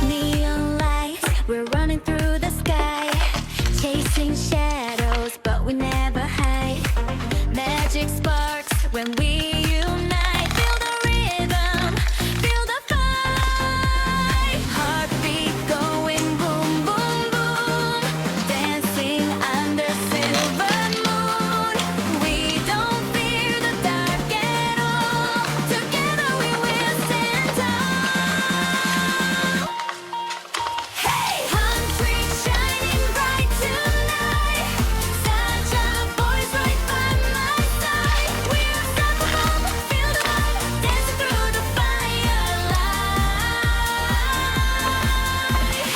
Neon lights, we're running through the sky, chasing shadows, but we never hide. Magic sparks when we unite. Feel the rhythm, feel the fight. Heartbeat going boom, boom, boom. Dancing under silver moon. We don't fear the dark at all. Together we will stand tall. Hey! HUNTRIX shining bright tonight. SAJA boys right by my side. We're unstoppable, feel the vibe, dancing through the firelight.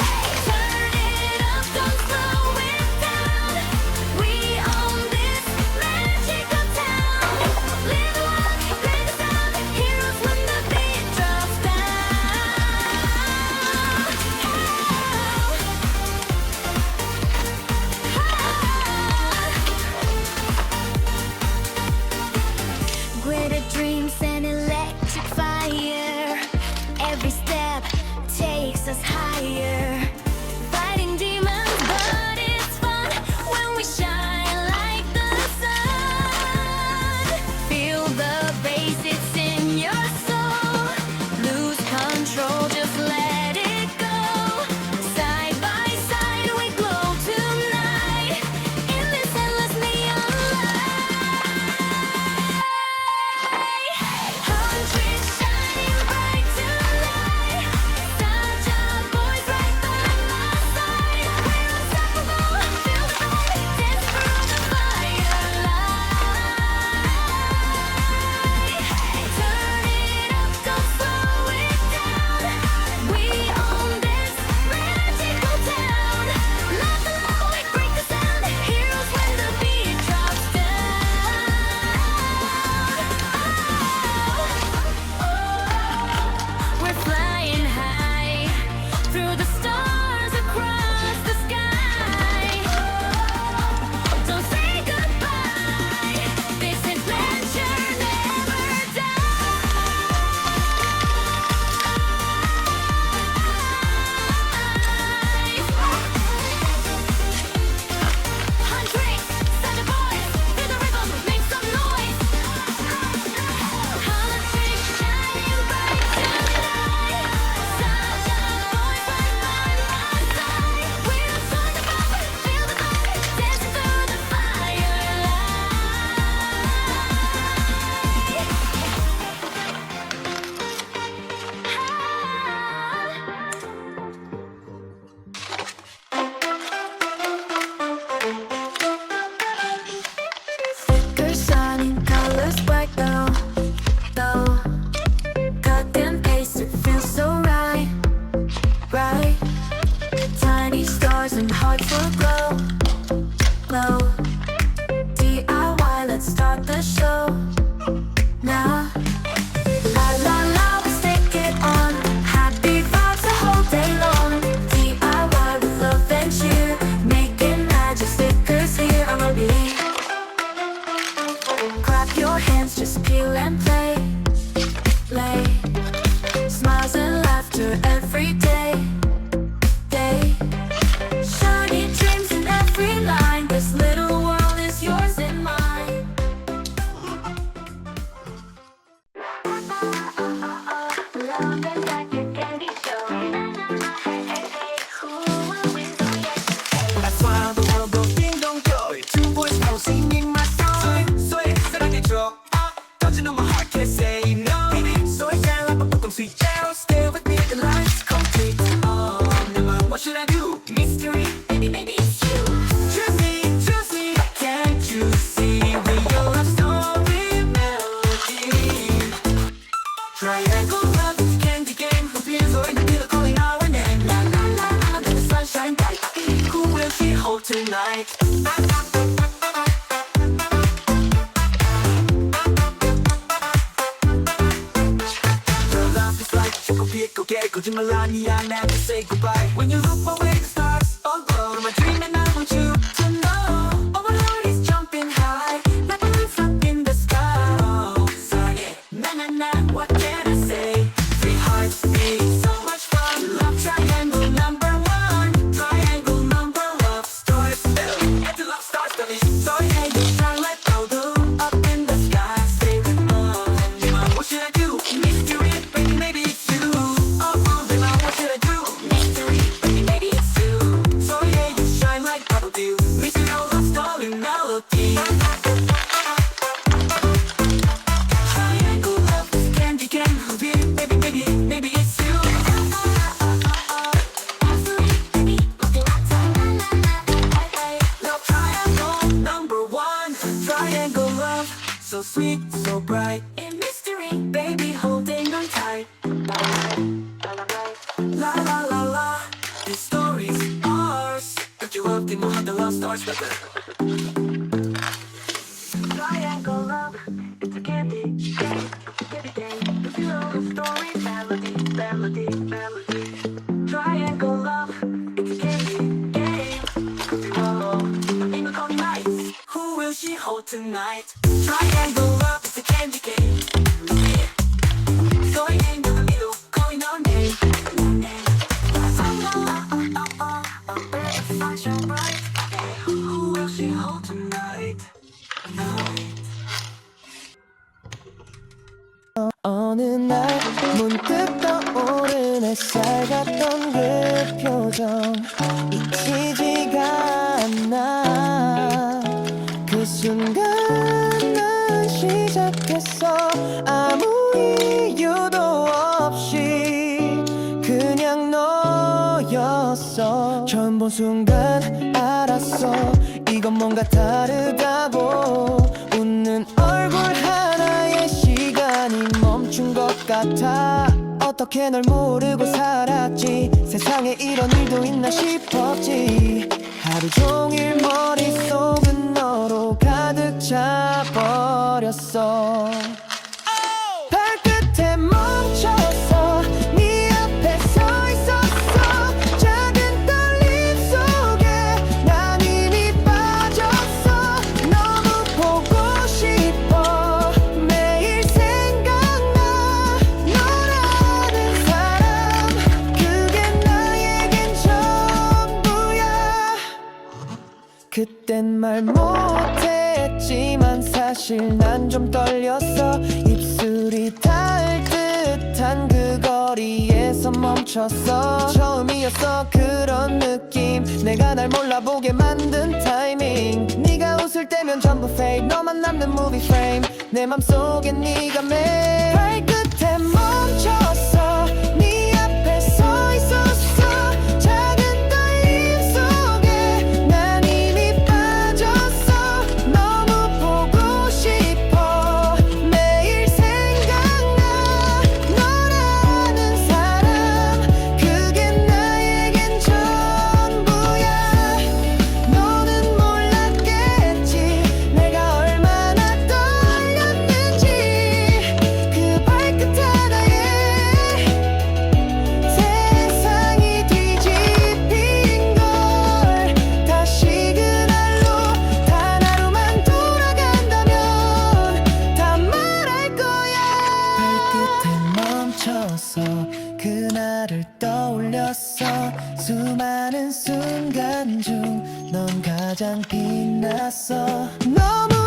Hey! Turn it up, don't slow it down. We own this magical town. Live life, play the sound. Heroes when the beat drops down. Greater dreams and electric fire. Every step takes us higher. Fighting demons, but it's fun when we shine like the sun. Feel the bass, it's in your soul. Lose control, just let it go. Side by side, we glow tonight in this endless neon light. HUNTRIX shining bright tonight. SAJA boys right by my side. We're unstoppable, feel the vibe, dance through the firelight. Turn it up, don't slow it down. We own this magical town. Laugh aloud, we break the sound. Heroes when the beat drops down. We're flying high through the stars across the sky. Don't say goodbye. This adventure never dies. HUNTRIX, SAJA boys, feel the rhythm, make some noise. HUNTRIX shining bright tonight. SAJA boys right by my side. We're unstoppable, feel the vibe, dancing through the Flickers shining, colors bright though. Cut and paste, it feels so right. Tiny stars and hearts will glow. DIY, let's start the show now. La la la, let's take it on. Happy vibes the whole day long. DIY with love and cheer, making magic stickers here. I'm gonna be. Clap your hands, just peel and play. Smiles and laughter every day. Shiny dreams in every line. This little world is yours and mine. Love is like a candy show. Who will win? That's why the world goes ding dong go. Two boys now singing my song. 소리 사랑해줘. touching on my heart, can't say no. So I can't let my book on sweet arrow. Stay with me, the life's complete. Oh, never, what should I do? Mystery, maybe it's you. Choose me, can't you see? Real love story melody. Triangle love, candy game. Confused or in the middle, calling our name. La la la la, let the sunshine bright. Who will she hold tonight? 거짓말 아니야, never say goodbye. When you look away, the stars all glow. My dream and I want you to know. Oh, my heart is jumping high. be so much fun. Love triangle number one. Triangle number love stars. And the love stars baby. So hey, you shine like gold up in the sky. Stay with me, mom. What should I do? Mystery, baby, maybe it's you. Oh, baby, mom, what should I do? Mystery, baby, maybe it's you. So yeah, you shine like bubble dew. Mystery, love story melody. Triangle love, candy can be, baby, maybe it's you. Love triangle number one. Triangle love, so sweet, so bright. In mystery, baby, holding on tight. La la la la, this story's ours. If you love Demon Hunter, love stars, baby. Triangle love, it's a candy game, candy game. If you know the story, melody. Triangle love, it's a candy game. If you know, in the cold nights, who will she hold tonight? Triangle love, it's a candy game. So in the middle, calling on name. Who will she hold tonight? 어느 날 문득 떠오른 햇살 같던 그 표정 잊히지가 않아. 그 순간 난 시작했어. 아무 이유도 없이 그냥 너였어. 처음 본 순간 알았어. 이건 뭔가 다르다고. 웃는 얼굴 하나에 시간이 멈춘 것 같아. 어떻게 널 모르고 살았지. 세상에 이런 일도 있나 싶었지. 하루 종일 머릿속은 너로 가득 차버렸어. 발끝에 멈춰서 네 앞에 서 있었어. 작은 떨림 속에 난 이미 빠졌어. 너무 보고 싶어. 매일 생각나. 너라는 사람 그게 나에겐 전부야. 그땐 말 못했지만 사실 난 좀 떨렸어. 입술이 닿을 듯한 그 거리에서 멈췄어. 처음이었어 그런 느낌. 내가 날 몰라보게 만든 타이밍. 네가 웃을 때면 전부 fake. 너만 남는 movie frame. 내 맘속엔 네가 매일 발끝에 멈췄어. 네 앞에 서 있었어. 작은 떨림 속에 난 이미 빠졌어. 너무 보고 싶어. 매일 생각나. 너라는 사람 그게 나에겐 전부야. 너는 몰랐겠지 내가 얼마나 떨렸는지. 그 발끝 하나에 세상이 뒤집힌 걸. 다시 그날로 단 하루만 돌아간다면 다 말할 거야. 발끝에 멈춰서 그날을 떠올렸어. 수많은 순간 중 넌 가장 빛났어. 너무